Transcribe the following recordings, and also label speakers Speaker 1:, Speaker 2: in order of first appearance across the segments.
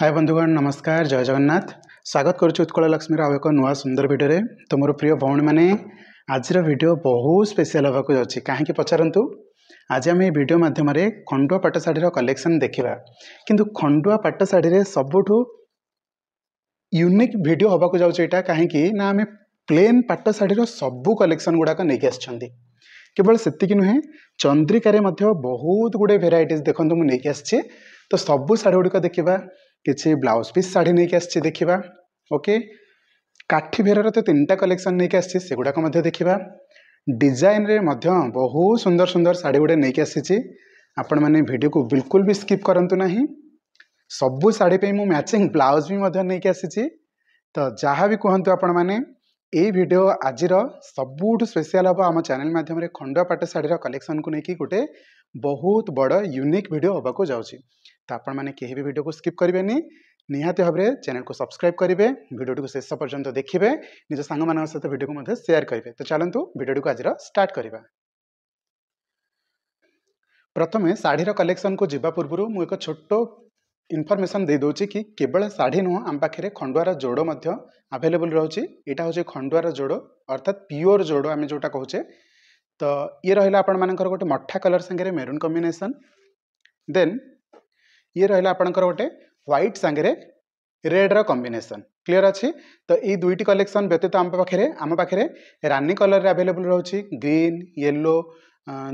Speaker 1: हाय बंधुगण नमस्कार जय जगन्नाथ स्वागत करुच्ची उत्कल लक्ष्मी आउ एक नुआ सुंदर भिडियो तो मोर प्रिय भौणी मैंने आज भिडियो बहुत स्पेशल होगा जाऊँगी कहीं पचारतु आज आम भिडियो मध्यम खंडुआ पाट शाढ़ीर कलेक्शन देखा किंतु खंडुआ पाट शाढ़ी सबुठु यूनिक भिडियो होगा जाऊँगी कहीं ना आम प्लेन पाट शाढ़ीर सबू कलेक्शन गुड़ाक नहीं आसछंती केवल सेतिकी नुहे चंद्रिकार बहुत गुड़े भेराइटीज देखो मुझे आसी तो सबू शाढ़ी गुड़िक देखा किसी ब्लाउज पीस शाढ़ी नहीं आसी देखा ओके काठी भेरार तो 3टा कलेक्शन नहीं आसी सेगुड़ाक देखा डिजाइन रे बहुत सुंदर सुंदर शाढ़ी गुड़े नहीं आसी आपण मैंने वीडियो को बिल्कुल भी स्किप करंतु नहीं सबू शाढ़ी पे मु मैचिंग ब्लाउज भी नहीं आसी तो जहाँ भी कहतु आपण मैंने यही वीडियो आज सबुठ स्पेशल हम आम चैनल माध्यम खंडुआ पाट शाढ़ीर कलेक्शन को लेकिन गोटे बहुत बड़ यूनिक वीडियो होगा जाऊँगी तो आपण मैंने कहीं भी वीडियो को स्किप करेंगे निहाती भाव में चैनल को सब्सक्राइब करेंगे वीडियो को शेष पर्यंत देखिए निज सांग मान सहित वीडियो को शेयर करेंगे तो चलतु वीडियो को आज स्टार्ट करवा प्रथम शाढ़ीर कलेक्शन को जीवा पूर्व मुझे एक छोट इनफॉरमेशन दे दूची कि केवल शाढ़ी नुह आम पाखे खंडुआर जोड़ अवेलेबल रोचे यहाँ हूँ खंडुआर जोड़ अर्थात प्योर जोड़ आम जोटा कहचे तो ये रहा आपण मानकर गोटे मठा कलर सांगे मेरून कॉम्बिनेशन देन ये रहा आपणकर गोटे व्हाइट सांगे रेड रो कॉम्बिनेशन क्लियर अच्छी तो ये दुईटी कलेक्शन व्यतीत आम पाखे रानी कलर अवेलेबल रोचे ग्रीन येलो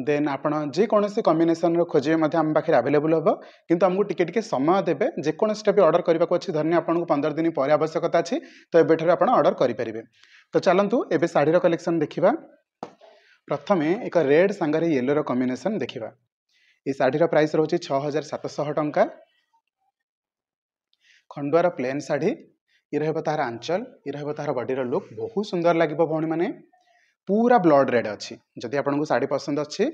Speaker 1: देन आपण जेकोसी कॉम्बिनेशन खोजे आम पाखे अवेलेबल हम किंतु आमको टिके समय देवे जेकोसी भी ऑर्डर करने को अच्छी धन्य आपको 15 दिन पर आवश्यकता अच्छी तो एबेठर आप ऑर्डर करेंगे तो चलतु एबे शाढ़ीर कलेक्शन देखा प्रथम एक रेड सांगे येलो कॉम्बिनेशन देखा ये शाढ़ीर प्राइस रोचे 6700 टंका खंडुआर प्लेन शाढ़ी ये रहा तार आंचल ये रहा तार बॉडीर लुक बहुत सुंदर लगे भौणी मैंने पूरा ब्लड रेड अच्छी जदि आपको शाढ़ी पसंद अच्छी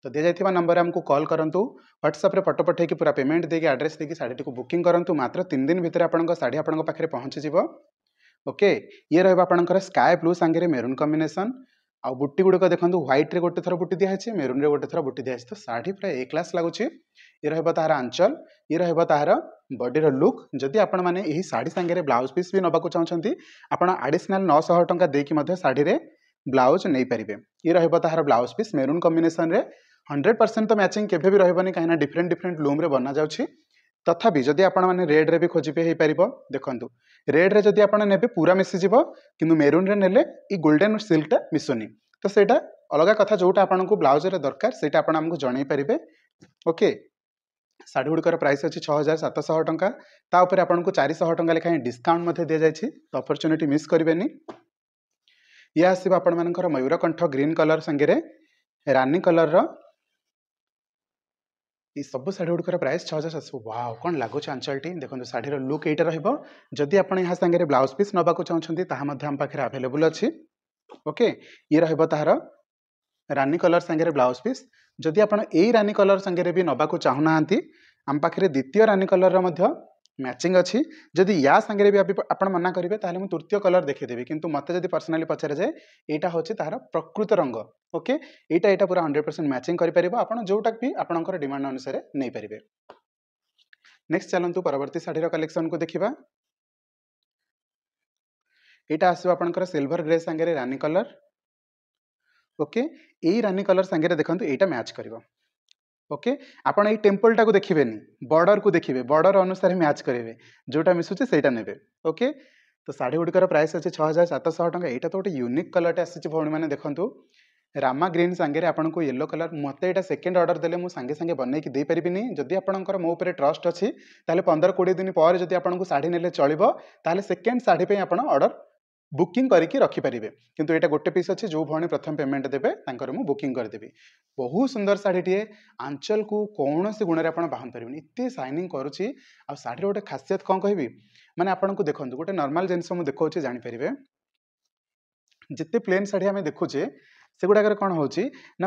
Speaker 1: तो दी जाइए नंबर आमको कॉल करूँ व्हाट्सएप रे फोटो पठे पूरा पेमेंट देके एड्रेस देके शाढ़ी को बुकिंग करूँ मात्र 3 दिन भितर आपन शाढ़ी आपन पाखे पहुँची ओके ये रहा आपंकर स्काए ब्लू सांगे मेरून कॉम्बिनेशन आ बुट्टी गुड़िक देखो व्हाइट रे गोटे थर बुट्टी दिखाई मेरून रे गोटे थर बुट्टी दिखाई तो शाढ़ी पूरा ए क्लास लगुच ये रहा तार आंचल ये रहा तार बॉडीर लुक जदि आपण मैंने यही शाढ़ी सांगे ब्लाउज पीस भी नबाक चाहते आपड़ आडिशनाल 900 टंका देकी शाढ़ी रे ब्लाउज नहीं पारे ये रहा तार ब्लाउज पीस मेरून कॉम्बिनेशन रे 100% तो मैचिंग केबे भी रहबनी कहीं डिफरेंट डिफरेंट लूम रे बना जाउछि तथापि जदि आपण मैंने रेड रे भी खोजिबे हे परिबो देखंतु रेड रे जदि आपण नेबे पूरा मिसी जिवो किंतु मेरून रे नेले ई गोल्डन सिल्कटा मिसुनी तो सेटा अलग कथा जोटा आपनको ब्लाउज रे दरकार सेटा आपण हमकु जणाई परिबे ओके शाढ़ी गुड़िकर प्राइस अच्छी 6700 टंका ता ऊपर आपको 400 टंका लेखाएं डिस्काउंट दि जाए तो अपरच्युनिटी मिस करेंगे ये आसो आपण मानकर मयूरकंठ ग्रीन कलर सांगे रानी कलर ये सब शाढ़ी गुड़िकर प्राइस 6700 वाव कौन लगुच आंचलटी देखो शाढ़ीर लुक यहीटा रदि आप सांगे ब्लाउज पीस नबाक चाहते आम पाखे अवेलेबल अच्छी ओके ये रहा तार रानी कलर सांगे ब्लाउज पीस जदि आप रानी कलर सांगे भी नबाक चाहूना आम पाखे द्वितीय रानी कलर मैचिंग अच्छी जदि या सांगे भी आप मना करेंगे ताहले मुझे तृतीय कलर देखीदेवी किंतु मत जब पर्सनाली पचार जाए यहाँ हूँ तार प्रकृत रंग ओके यहाँ पूरा 100% मैचिंग कर जोटा भी आपंकर डिमांड अनुसार नहीं पारे नेक्स्ट चलतु परवर्ती शाढ़ीर कलेक्शन को देखा यहाँ आसो आपंकर सिल्वर ग्रे सांगे रानी कलर ओके यही रानी कलर सांगे देखो यहाँ मैच कर ओके आपण ये टेम्पल टाक देखिए बॉर्डर को देखिए बॉर्डर अनुसार मैच करेंगे जोटा मिसुचे सेटा नेबे ओके तो शाढ़ी गुड़िकर प्राइस अच्छे 6700 टंका यहाँ तो गोटे यूनिक कलर आसी भौणी मैंने देखूँ रामा ग्रीन सांगे आपन को येलो कलर मत यहाँ सेकेंड ऑर्डर देले मुझे सांगे सांगे बनईकी दे पारिनी जदि आपंकर मो उपर ट्रस्ट अच्छी 15-20 दिन पर जब आपको शाढ़ी नेले चलो ताले सेकेंड शाढ़ी पे आप ऑर्डर बुकिंग करके रखिपारे किंतु यहाँ गोटे पीस अच्छे जो भौणी प्रथम पेमेंट देवे मुझे बुकिंग करदेवी बहुत सुंदर शाढ़ीटे आंचल को कौन से गुण में बाहन पारे एत शाइनिंग करुच्ची आ शाढ़ी गोटे खासियत कौन कहि मैंने आपको देखो गोटे नॉर्मल जिनस मुझे देखा जानीपारे जिते प्लेन शाढ़ी आम देखुचे से गुड़ाक कौन हो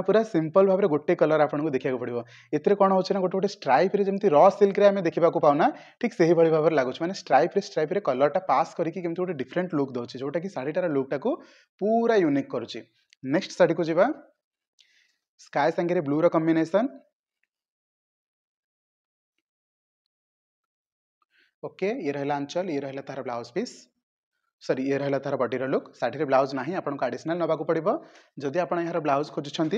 Speaker 1: पूरा सिंपल भाव में गोटे कलर आपको देखा पड़ो एथेर कौन हो गोटे गोटे स्ट्राइप रे जमी र सिल्क रे आम देखा पाऊना ठीक से ही भाव में लगुच मैंने स्ट्राइप रे कलरटा पास करके गोटे डिफरेंट लुक दूसरी जोटा कि शाढ़ीटार लुकटा को पूरा यूनिक करुच्ची नेक्स्ट शाढ़ी को जीवा स्काई सांगे ब्लू रो कॉम्बिनेशन ओके ये रहा आंचल ये रहा तार ब्लाउज पीस सॉरी ये रहा तार बॉडीर लुक साड़ी ब्लाउज ना आपको एडिशनल नवा पड़ो जदि आप यार ब्लाउज खोजुंट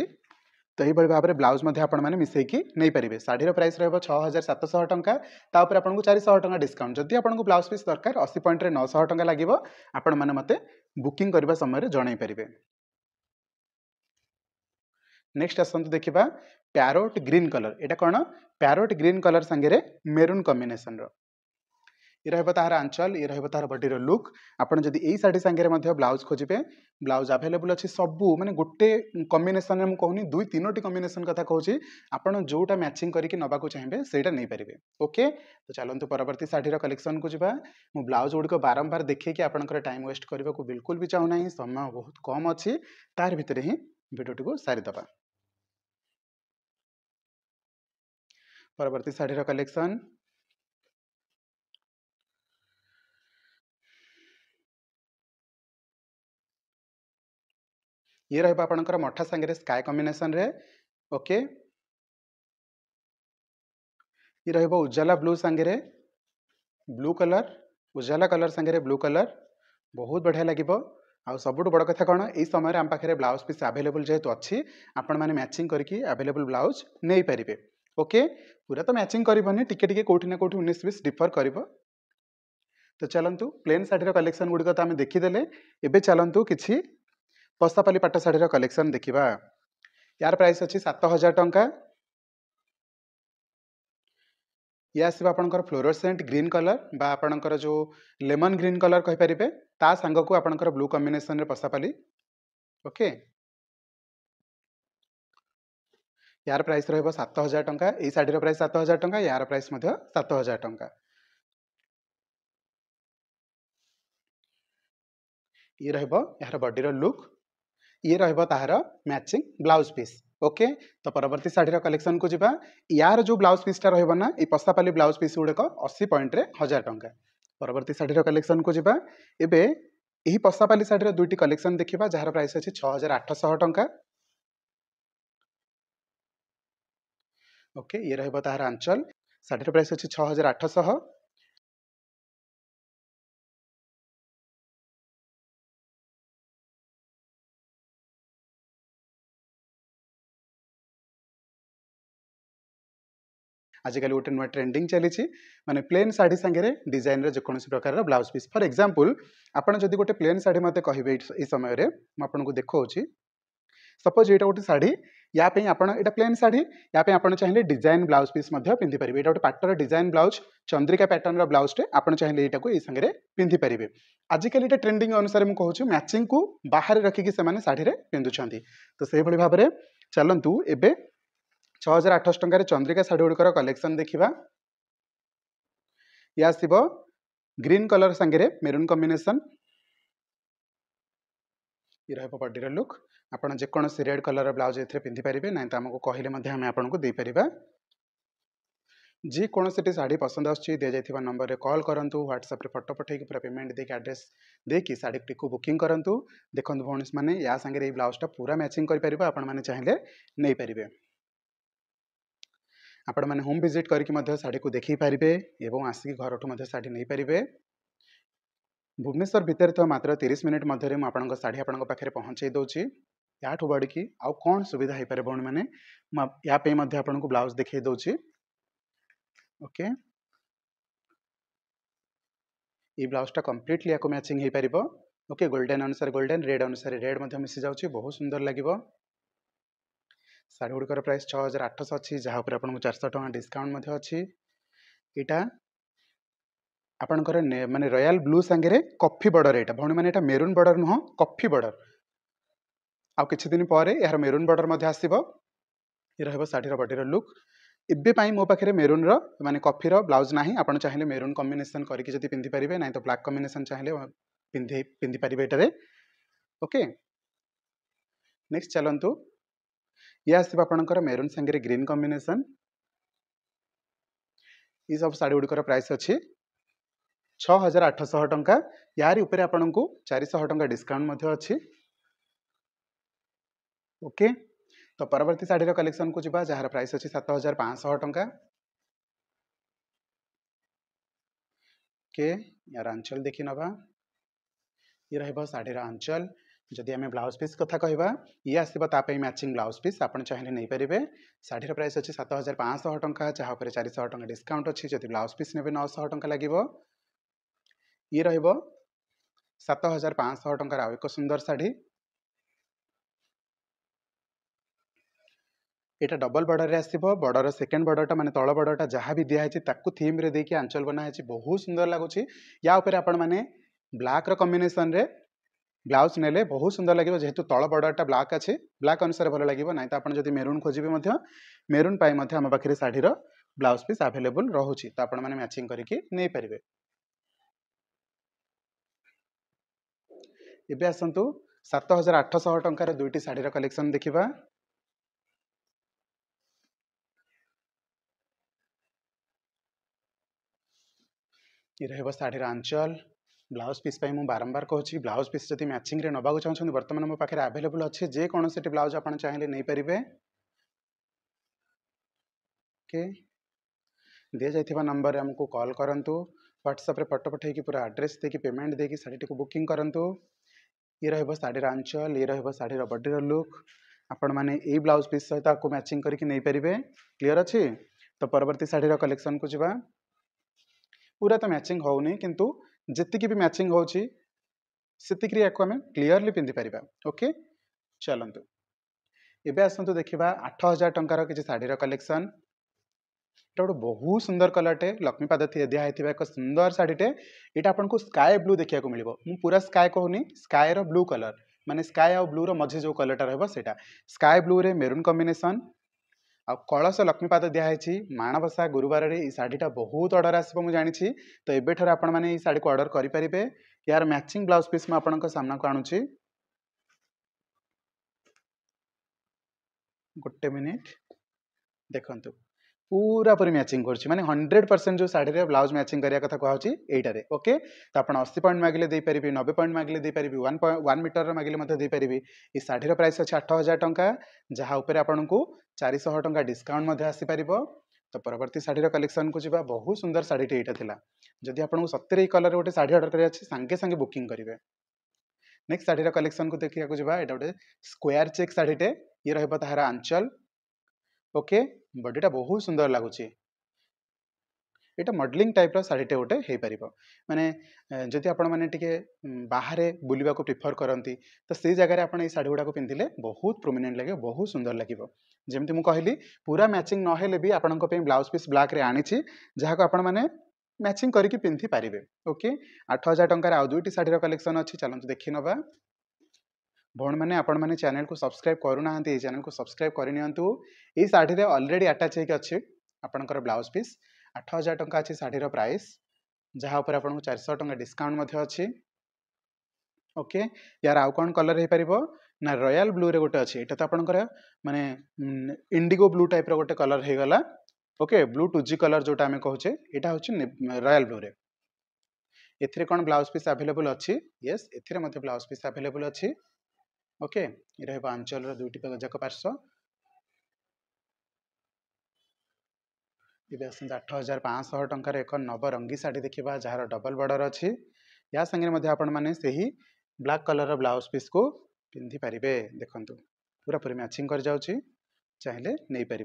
Speaker 1: तो यही भाव में ब्लाउज मैंने मिसेकी नहीं पारे शाढ़ीर प्राइस रहा 6700 टंका तापर आपको 400 टंका डिस्काउंट जदि आपको ब्लाउज पीस दरकार 80 पॉइंट 900 टंका लगे आपण मैंने मत बुकिंग करने समय जन पारे। नेक्स्ट आसतु देखा पैरोट ग्रीन कलर यहाँ कौन पैरोट ग्रीन कलर सांगे मेरून कॉम्बिनेशन ये रहा तार आंचल ये रहा तार बॉडीर लुक आपड़ जदि यही शाढ़ी सांगे ब्लाउज खोजे ब्लाउज अवेलेबल अच्छी सबू माने गोटे कॉम्बिनेशन में कहूनी दुई तीनोटी कॉम्बिनेशन कथा कहूँ आपड़ जोटा मैचिंग करके नवाक चाहिए सेटा नहीं पारे। ओके तो चलतु परवर्ती शाढ़ीर कलेक्शन को जावा मु ब्लाउज गुड़िक बारंबार देखिए आपंकर टाइम वेस्ट करने को बिल्कुल भी चाहूना समय बहुत कम अच्छी तार भितर ही वीडियोटी को सारीदबा। परवर्ती शाढ़ीर कलेक्शन ये रहा आपंकर मठा सांगे स्काई कॉम्बिनेशन रे। ओके ये रहा उजाला ब्लू सांगे ब्लू कलर उजाला कलर सांगे ब्लू कलर बहुत बढ़िया लगे आउ सबुठ बड़ कथा कौन यही समय आम पाखे ब्लाउज पीस आवेलेबल जेहेतु अच्छी आपण मैंने मैचिंग करके आवेलेबल ब्लाउज नहीं पारे। ओके पूरा तो मैचिंग करनी टिके कौटी ना कौटी 19-20 डिफर कर। तो चलतु प्लेन शाढ़ीर कलेक्शन गुड़िक तो आम देखीदे एवं चलतु कि पस्तापाली पाट शाढ़ीर कलेक्शन देखा यार प्राइस अच्छी 7000 टंका ये आसो आपंकर फ्लोरोसेंट ग्रीन कलर बा आपंकर जो लेमन ग्रीन कलर कहींपारे ता सांग को आपंकर ब्लू कॉम्बिनेशन रे पसापाली। ओके यार प्राइस रहा 7000 टंका ये शाढ़ीर प्राइस 7000 टंका यार प्राइस 7000 टंका। ये यार बॉडीर लुक ये तार मैचिंग ब्लाउज पीस। ओके तो परवर्ती शाढ़ीर कलेक्शन को जावा यार जो ब्लाउज पीसटा रहा ये पसापाली ब्लाउज पीस गुड़क 80 पॉइंट 1000 टंका। परवर्ती शाढ़ीर कलेक्शन को जावा एबे यही पसापाली शाढ़ीर दुईटी कलेक्शन देखा जार प्राइस अच्छी 6800 टंका। ओके ये रहा तार आंचल शाढ़ीर प्राइस अच्छी 6800। आजिकल गोटे नुआ ट्रेंडिंग चली माने प्लेन शाढ़ी सांगे डिजाइन जेकोसी प्रकार ब्लाउज पीस फॉर एग्जांपल आपड़ जदि गोटे प्लेन शाढ़ी मत कहे ये समय आपको देखा सपोज ये गोटे शाढ़ी या यहाँ प्लेन शाढ़ी या चाहिए डिजाइन ब्लाउज पीस पिंधि पारे गोटे पाटर design blouse Chandrika pattern blouse टे आप चाहिए यहाँ सांगे पिंधि पारे। आजिकल ये ट्रेंडिंग अनुसार मुझे कहूँ मैचिंग को बाहर रखिकी से शाढ़ी पिंधुंट तो से भाव में चलतु एवं 6800 टंकार चंद्रिका शाढ़ी गुड़िकर कलेक्शन देखा या आसो ग्रीन कलर सांगे मेरून कॉम्बिनेशन ये रहा बॉडीर लुक आप जेकोसी रेड कलर ब्लाउज ए पिंधि पारे ना तो आमको कहले आम आपको देपर जी कौन सी शाढ़ी पसंद आसूँ दि जाइए नंबर रे कॉल करूँ व्हाट्सएप फोटो पठे पूरा पेमेंट देके एड्रेस देकी शाढ़ी को बुकिंग करूँ। देखो भौणी मैंने या सांगे ब्लाउजटा पूरा मैचिंग कर आपण मैंने चाहिए नहीं पारे आपण मैंने होम विजिट करके शाढ़ी को देखी पारे एवं आसिक घर ठूँ शाढ़ी नहीं पारे। भुवनेश्वर भितर तो मात्र 30 मिनिट मध्य मुझे शाढ़ी आपण पाखे पहुँचे दूसरी या बढ़ी कि आउ कौन सुविधा हो पारे भौणी मैंने या आपको ब्लाउज देखा दूसरी। ओके ये ब्लाउजटा कम्प्लीटली या मैचिंग हो पार। ओके गोल्डन अनुसार गोल्डन रेड अनुसार रेड मिसी जाऊँगी बहुत सुंदर लगे। शाढ़ी गुड़िकर प्राइस 6800 अच्छी जहाँ पर आपको 400 टंका डिस्काउंट अच्छी यहाँ आपंकर माने रॉयल ब्लू सांगे कॉफी बॉर्डर यहाँ भौणी मैंने मेरून बॉर्डर नुह कॉफी बॉर्डर आउ किछि दिन पर यार मेरून बॉर्डर आसो ये रहा शाढ़ीर बॉडीर लुक एवं मो पाखे मेरून माने कॉफीर ब्लाउज ना आप चाहिए मेरून कॉम्बिनेशन करके पिंधि पारे ना तो ब्लैक कॉम्बिनेशन चाहिए पिंधि पारे। ओके नेक्स्ट चलतु ये आसो आपंकर मेरून सांगे ग्रीन कॉम्बिनेशन ये सब शाढ़ी गुड़िकर प्राइस अच्छी 6800 टंका यार ऊपर आपन को 400 टंका डिस्काउंट अच्छी। ओके तो परवर्ती शाढ़ीर कलेक्शन को जावा जार प्राइस अच्छी 7500 टंका ओके यार आंचल देखि नबा ये रहबो साड़ीर आंचल जदि आम ब्लाउज पीस कथा कहवा ये आसो ताप मैचिंग ब्लाउज पीस आप चाहिए नहीं पारे शाढ़ीर प्राइस अच्छी 7500 टंका जहाँ 400 टंका डिस्काउंट अच्छी जब ब्लाउज पीस ने 900 टंका लगे ये रहिबो 7500 टंकार आउ एक सुंदर शाढ़ी यहाँ डबल बॉर्डर रे आसो बॉर्डर सेकेंड बॉर्डरटा माने तल बॉर्डरटा जहाँ भी दिखाई ताकू थीम रे देकी आंचल बनाई बहुत सुंदर लगुच या उपर आपण मैंने ब्लैक रो कॉम्बिनेशन रे ब्लाउज नेले बहुत सुंदर लगे जेहेतु तल बॉर्डरटा ब्लैक अच्छे ब्लैक अनुसार भल लगे ना तो आप मेरून खोजे मेरून आम पाखे शाढ़ीर ब्लाउज पीस आवेलेबल रोचे तो आपण मैंने मैचिंग करके नहीं पारे एबे आसतु 7800 टंकार दुईटी शाढ़ीर कलेक्शन देखिबा ये रहिबो शाढ़ीर आंचल ब्लाउज पीस मुझे बारंबार कहूँ ब्लाउज पीस जब मैचिंग रे नबाक चाहते बर्तमान मो पाखे आवेलेबल अच्छे जेकोसी ब्लाउज आप चाहिए नहीं पारे ओके दि जाइथिबा नंबर आमको कॉल करंतु व्हाट्सएप रे फोटो पठेकी पूरा एड्रेस देकी पेमेंट देकी शाढ़ी को बुकिंग करंतु ये रहिबो शाढ़ीर आंचल ये रहिबो शाढ़ीर बॉडीर लुक आपण माने ए ब्लाउज पीस सहित आपको मैचिंग करके नहीं पारे क्लियर अच्छी तो परवर्ती शाढ़ीर कलेक्शन को जीवा पूरा तो मैचिंग होनी किंतु जितकी भी मैचिंग होची सेतिकरी याको आमे क्लियरली पिंधि परिबा ओके चलंतु एबे आसंतु देखिबा 8000 टंकार किछि साड़ीर कलेक्शन एटा गोटे बहुत सुंदर कलरटे लक्ष्मीपाद दिया होता एक सुंदर शाढ़ीटे यहाँ आपको स्काए ब्लू देखा मिले मु पूरा स्काए कहूनी स्काए रो ब्लू कलर माने स्काए और ब्लू रो मझे जो कलरटा रहिबो सेटा स्काए ब्लू रे मेरून कॉम्बिनेशन आ कलश लक्ष्मीपाद दिखाई माणबसा गुरुवार रे शाढ़ीटा बहुत ऑर्डर आसो मुझे जानी तो एबेठर आपण मैंने शाढ़ी को ऑर्डर करेंगे यार मैचिंग ब्लाउज पीस मुझे आपण सामना को आणुची गोटे मिनिट देखंतु पूरा पूरी मैचिंग कर माने 100% जो शाढ़ी रे ब्लाउज मैचिंग करिया कथा कहउची एटारे ओके तो आपण 80 पॉइंट मागिले दे परिबी 90 पॉइंट मागिले दे परिबी 1 मीटर मागिले मते दे परिबी ई शाढ़ी रो प्राइस अछि 8000 टंका जहाँ ऊपर आपण को 400 टंका डिस्काउंट मते आसी परिबो तो परवर्ती शाढ़ी रो कलेक्शन को जिबा बहुत सुंदर शाढ़ीटे एटा थिला जदि आपण को सत्तरे कलर गोटे शाढ़ी ऑर्डर करिया अछि संगे संगे बुकिंग करिवे नेक्स्ट शाढ़ी रो कलेक्शन को देखिया को जिबा एटा गोटे स्क्वायर चेक शाढ़ीटे ये रहबो ताहार आंचल ओके बॉडीटा बहुत सुंदर लगुच ये मॉडलिंग टाइप शाढ़ीटे गोटे हो पार माने जदि आपण मैंने टिके बाहर बुलवा को प्रिफर करती तो से जगह आप शाढ़ी गुड़ा पिंधिले बहुत प्रोमिनेंट लगे बहुत सुंदर लगे जमती मुझे कहली पूरा मैचिंग नहेले भी आपण ब्लाउज पीस ब्लैक रे आनी जहाँ को आपण मैंने मैचिंग करके पिंधि पारे ओके 8000 टंकार आउ दुईटी शाढ़ीर कलेक्शन अच्छी चलते देखी नवा भौण मैंने आपण मैंने चैनल को सब्सक्राइब करूना चैनल को सब्सक्राइब करनियंतु ये शाढ़ी ऑलरेडी अटैच होकर अच्छे आपंकर ब्लाउज पीस 8000 टंका अच्छी शाढ़ीर प्राइस जहाँ ऊपर आपको 400 टंका डिस्काउंट अच्छी ओके यार आउ कौन कलर हो पार ना रॉयल ब्लू रे गोटे अच्छे यहाँ तो आपंकर माने इंडिगो ब्लू टाइप गोटे कलर हो गला ओके ब्लू 2G कलर जोटा आम कहचे यहाँ हूँ रॉयल ब्लू रे एथिरे कौन ब्लाउज पीस अवेलेबल अच्छी यस एथिरे मते ब्लाउज पीस अवेलेबल अच्छी ओके ये रहबो आंचल रो दुईटी जाक पार्श्व ये 8500 टंकार एक नवरंगी शाढ़ी देखा जार डबल बॉर्डर अच्छी या संगे आपण मैंने से ही ब्लैक कलर ब्लाउज पीस को पिंधि पारे देखु पूरा पूरी मैचिंग कर जाउची चाहिए नहीं पारे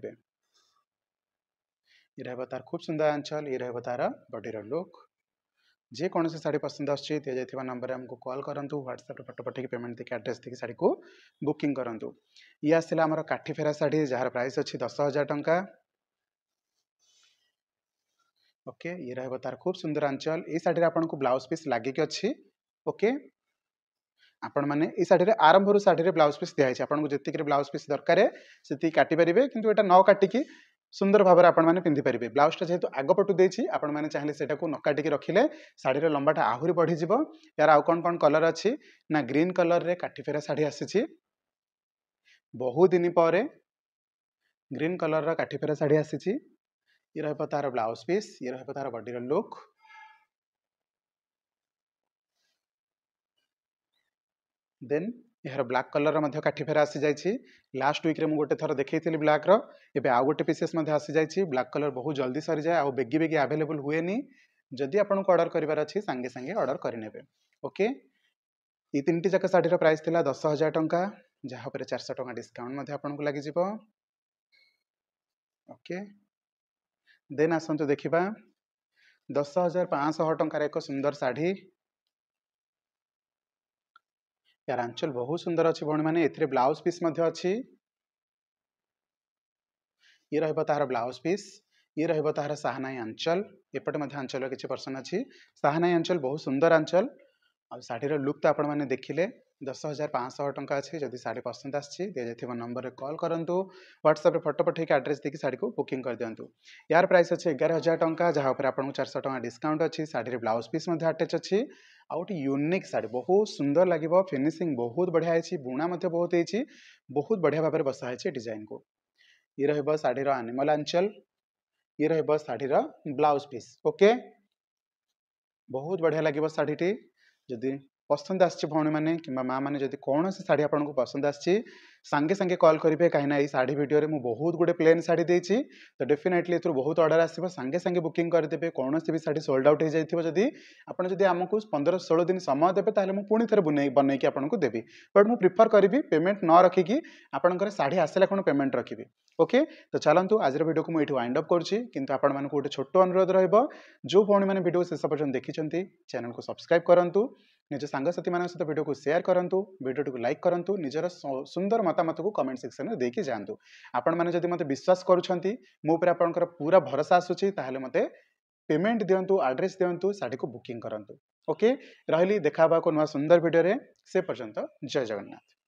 Speaker 1: ये रहबो तार खूब सुंदर आंचल ये रहबो तार बॉडीर लुक जेकोसी शाढ़ी पसंद आसी दि जाइथिबा नंबर हमको कॉल करंतु व्हाट्सएप फोटो पठेकी पेमेंट देखिए एड्रेस देखिए शाढ़ी को बुकिंग करंतु ये आसला आमर काठी फेरा शाढ़ी जार प्राइस अच्छी 10,000 टंका ओके ये रहबो तार खूब सुंदर आंचल ये शाढ़ी आपको ब्लाउज पीस लगिक अच्छी ओके आपण मैंने ये शाढ़ी आरंभ शाढ़ी ब्लाउज पीस दिखाई आपको जी ब्लाउज पीस दरकार से काटी पारे कि न काटिकी सुंदर भाव में आपने पिंधि पारे ब्लाउजटा जेहेतु आगपटू देती आपने चाहिए से न काटिकी रखिले शाढ़ीर लंबाटा आहरी बढ़ीज यार आउ कौन कौन कलर अच्छी ना ग्रीन कलर रे काठी फेरा शाढ़ी आसी बहुत दिन पर ग्रीन कलर काठी फेरा शाढ़ी आसी ये रहबो तार ब्लाउज पीस ये रहबो तार बॉडीर लुक देन यार ब्लैक कलर काठी फेरा आसी जाइए लास्ट वीक रे मु गोटे थर देखी ब्लैक रो एबे आउ गोटे पीसेस आसी जाइए ब्लैक कलर बहुत जल्दी सरी जाए आउ बेगी बेगी अवेलेबल हुए नी जदि आपको ऑर्डर करिवार अछि संगे संगे ऑर्डर करिनेबे। ओके ये तीनटी जाक शाढ़ीर प्राइस थिला 10,000 टंका जहाँ पर 400 टंका डिस्काउंट मध्ये आपनको लागि जिवो। ओके देन आसंतु देखिबा 10,500 टंकार एक सुंदर शाढ़ी। यार आंचल बहुत सुंदर अच्छी भौणी मैंने एथिरे ब्लाउज पीस मध्ये अच्छी। ये रहबो तार ब्लाउज पीस, ये रहबो तार साहनाई आंचल, एपटे मध्ये आंचल किछि पर्सन अछि। साहनाई आंचल बहुत सुंदर आंचल आ शाढ़ीर लुक तो आपण मैंने देखिले। 10,500 टंका अच्छी। जदि शाढ़ी पसंद आछि दे जाइथिबा नंबर रे कॉल करंतु, व्हाट्सएप रे फोटो पठेक एड्रेस देखि शाढ़ी को बुकिंग कर दियंतु। यार प्राइस अछि 11,000 टंका जहाँ पर आपन 400 टंका डिस्काउंट अछि। शाढ़ी रे ब्लाउज पीस मध्ये अटैच अछि आ गोटे यूनिक शाढ़ी बहुत सुंदर लागिबो। फिनिशिंग बहुत बढ़िया अछि, बुणा मध्ये बहुत हेछि, बहुत बढ़िया भाबरे बसा हेछि डिजाइन को। ये रहबो शाढ़ीर एनिमल आंचल, ये रहबो शाढ़ीर ब्लाउज पीस। ओके बहुत बढ़िया लगे शाढ़ी। जदि पसंद आछि भौणी मैंने कि माँ मैंने जदि कौन सी शाढ़ी आपको पसंद आछि सांगे सांगे कॉल करेंगे कहीं शाढ़ी वीडियो में बहुत गुटे प्लेन शाढ़ी देती तो डेफिनेटली ए बहुत ऑर्डर आसो सांगे सांगे बुकिंग करदे। कौन सी भी शाढ़ी सोल्ड आउट हो जाइए जदि आपड़ जब आमको 15-16 दिन समय देते ताहले मु पुणी थे बनईकी आपको देवी। बट मु प्रिफर करी पेमेंट न रखिकी आपंकर शाढ़ी आसला कौन पेमेंट रखी। ओके तो चलतु आज वीडियो को मुझे वाइंड अप करुँच गोटे छोट अनुरोध रो भौणी मैंने वीडियो शेष पर्यटन देखी चैनल को सब्सक्राइब करूँ, निज सांगसाथी मान सहित वीडियो को शेयर करूँ, वीडियो को लाइक करूँ, निजर सुंदर मतामत को कमेंट सेक्शन में देके जातु। आपण मैंने जब मत विश्वास करुँच मोपर आप पूरा भरोसा आसूची ताहले मते पेमेंट दिंतु, एड्रेस दिंतु, शाढ़ी को बुकिंग करूँ। ओके रही देखा को नुआ सुंदर वीडियो रे से पर्यंत जय जगन्नाथ।